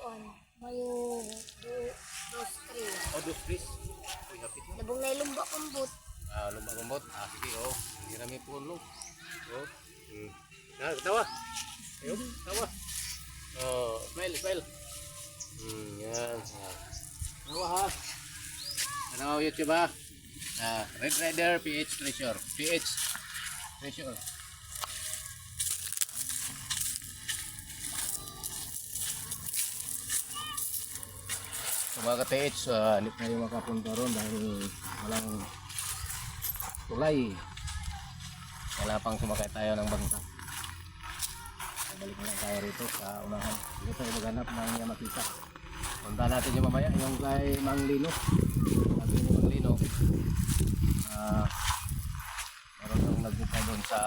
Mayo dos tres. Oh, dos tris. Uy, hapit na. Labong na ilumba kambot. Lumba kumbot. Sige, oh. Hindi na may puno. Oh. Tawa. Ayun, tawa. Oh, smile, smile. Yan. Tawa ha. Ano, YouTube ha? Red Rider PH Treasure. PH Treasure. So mga ka-PH, hindi tayo makapunta ron dahil walang tulay. Wala pang sumakay tayo ng bangka. Balik na lang tayo rito sa unahan. Dito tayo maghanap ng Yamakita. Punta natin yung mamaya, yung kay Mang Lino. Sabi ni Mang Lino, meron nang nagbuka doon sa